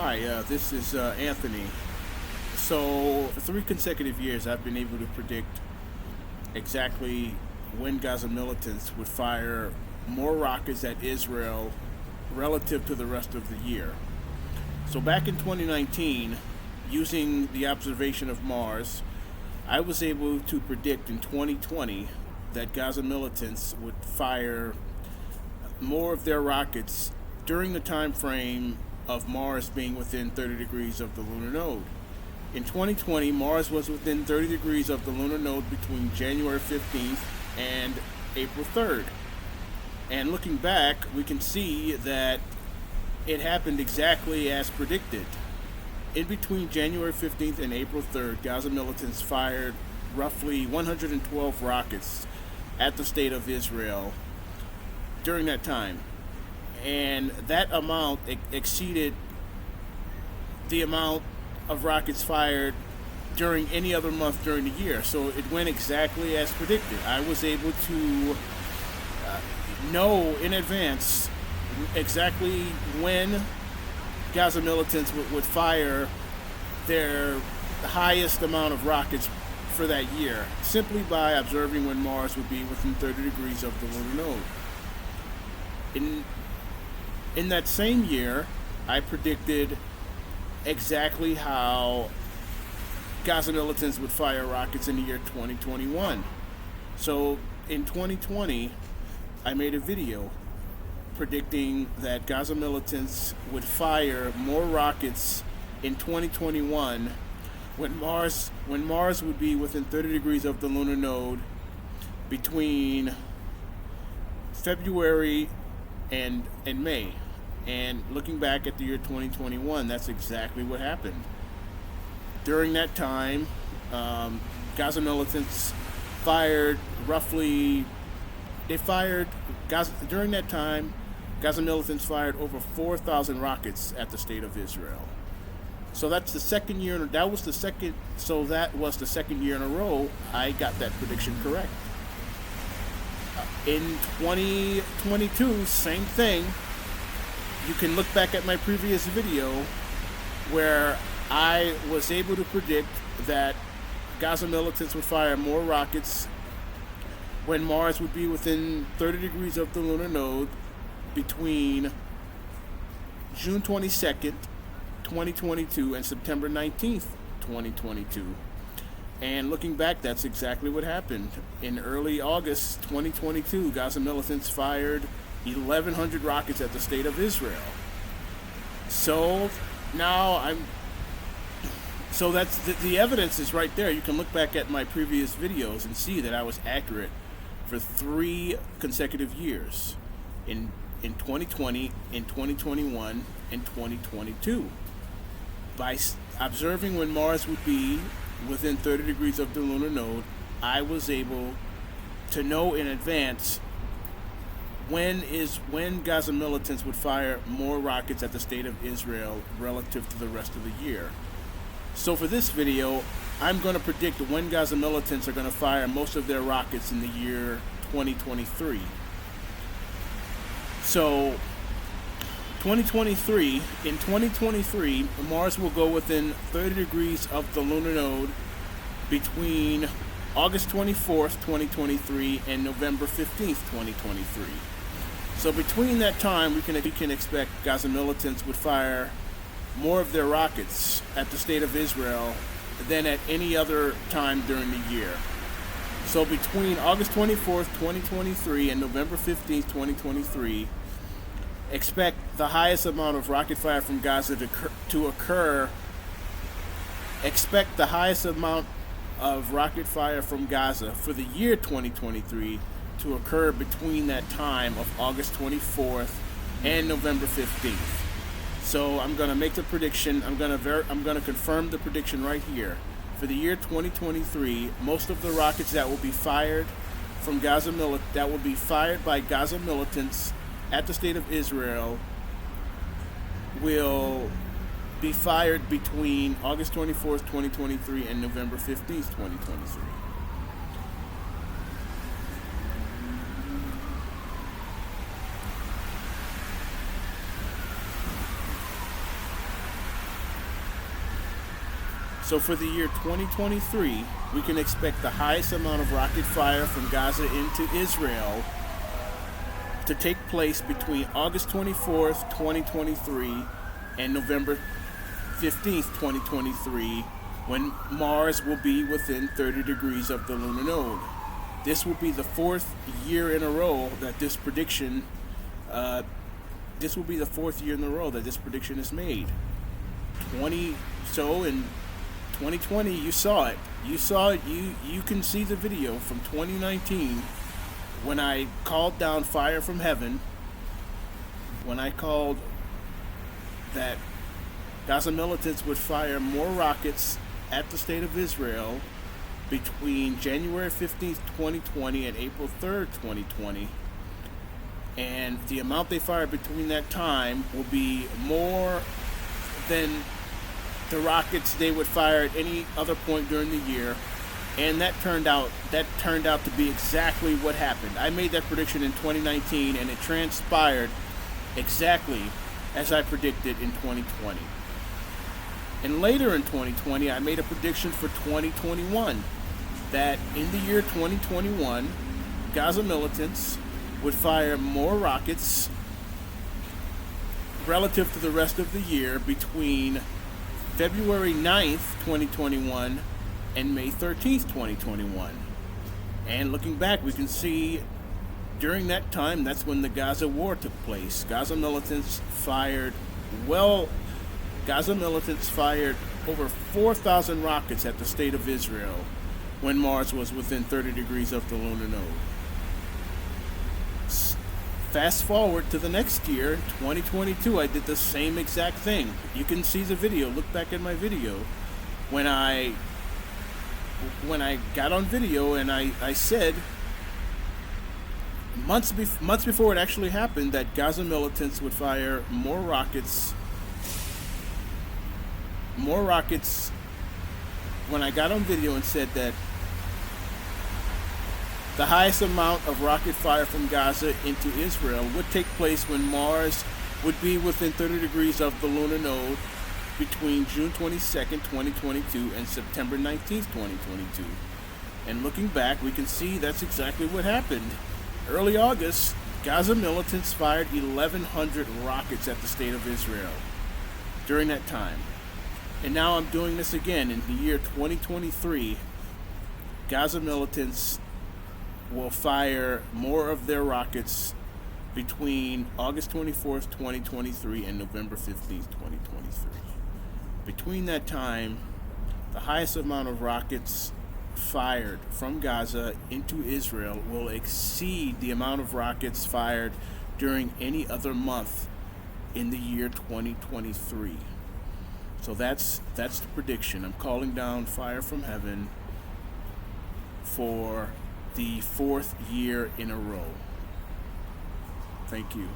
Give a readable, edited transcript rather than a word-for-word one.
Hi, this is Anthony. So, for 3 consecutive years, I've been able to predict exactly when Gaza militants would fire more rockets at Israel relative to the rest of the year. So, back in 2019, using the observation of Mars, I was able to predict in 2020 that Gaza militants would fire more of their rockets during the time frame of Mars being within 30 degrees of the lunar node. In 2020, Mars was within 30 degrees of the lunar node between January 15th and April 3rd. And looking back, we can see that it happened exactly as predicted. In between January 15th and April 3rd, Gaza militants fired roughly 112 rockets at the state of Israel during that time. And that amount exceeded the amount of rockets fired during any other month during the year. So it went exactly as predicted. I was able to know in advance exactly when Gaza militants would fire their highest amount of rockets for that year, simply by observing when Mars would be within 30 degrees of the lunar node. In that same year, I predicted exactly how Gaza militants would fire rockets in the year 2021. So in 2020, I made a video predicting that Gaza militants would fire more rockets in 2021 when Mars would be within 30 degrees of the lunar node between February and May. And looking back at the year 2021, that's exactly what happened. During that time, Gaza militants fired roughly, during that time, Gaza militants fired over 4,000 rockets at the state of Israel. So that's the second year, that was the second year in a row I got that prediction correct. In 2022, same thing. You can look back at my previous video where I was able to predict that Gaza militants would fire more rockets when Mars would be within 30 degrees of the lunar node between June 22nd, 2022 and September 19th, 2022. And looking back, that's exactly what happened. In early August 2022, Gaza militants fired 1,100 rockets at the state of Israel. So now that's the evidence is right there. You can look back at my previous videos and see that I was accurate for 3 consecutive years in 2020, in 2021, and 2022. By observing when Mars would be within 30 degrees of the lunar node, I was able to know in advance when Gaza militants would fire more rockets at the state of Israel relative to the rest of the year. So for this video, I'm going to predict when Gaza militants are going to fire most of their rockets in the year 2023. So in 2023, Mars will go within 30 degrees of the lunar node between August 24th, 2023 and November 15th, 2023. So between that time, we can expect Gaza militants would fire more of their rockets at the state of Israel than at any other time during the year. So between August 24th, 2023 and November 15th, 2023, expect the highest amount of rocket fire from Gaza to occur. Expect the highest amount of rocket fire from Gaza for the year 2023 to occur between that time of August 24th and November 15th. So I'm going to make the prediction. I'm going to confirm the prediction right here. For the year 2023, most of the rockets that will be fired from that will be fired by Gaza militants at the state of Israel will be fired between August 24th, 2023 and November 15th, 2023. So for the year 2023, we can expect the highest amount of rocket fire from Gaza into Israel to take place between August 24th, 2023 and November 15th, 2023, when Mars will be within 30 degrees of the lunar node. This will be the fourth year in a row that this prediction is made. So in 2020, you saw it. You can see the video from 2019 when I called down fire from heaven, when I called that Gaza militants would fire more rockets at the state of Israel between January 15th, 2020 and April 3rd, 2020. And the amount they fire between that time will be more than the rockets they would fire at any other point during the year. And that turned out to be exactly what happened. I made that prediction in 2019, and it transpired exactly as I predicted in 2020. And later in 2020, I made a prediction for 2021 that in the year 2021, Gaza militants would fire more rockets relative to the rest of the year between February 9th, 2021 and May 13th, 2021. And looking back, we can see during that time, that's when the Gaza war took place. Gaza militants fired over 4,000 rockets at the state of Israel when Mars was within 30 degrees of the lunar node. Fast forward to the next year, 2022, I did the same exact thing. You can see the video. Look back at my video. When I got on video and I said months before it actually happened that Gaza militants would fire more rockets. When I got on video and said that the highest amount of rocket fire from Gaza into Israel would take place when Mars would be within 30 degrees of the lunar node between June 22nd, 2022 and September 19th, 2022. And looking back, we can see that's exactly what happened. Early August, Gaza militants fired 1,100 rockets at the state of Israel during that time. And now I'm doing this again in the year 2023. Gaza militants will fire more of their rockets between August 24th, 2023 and November 15th, 2023. Between that time, the highest amount of rockets fired from Gaza into Israel will exceed the amount of rockets fired during any other month in the year 2023. So that's the prediction. I'm calling down fire from heaven for the fourth year in a row. Thank you.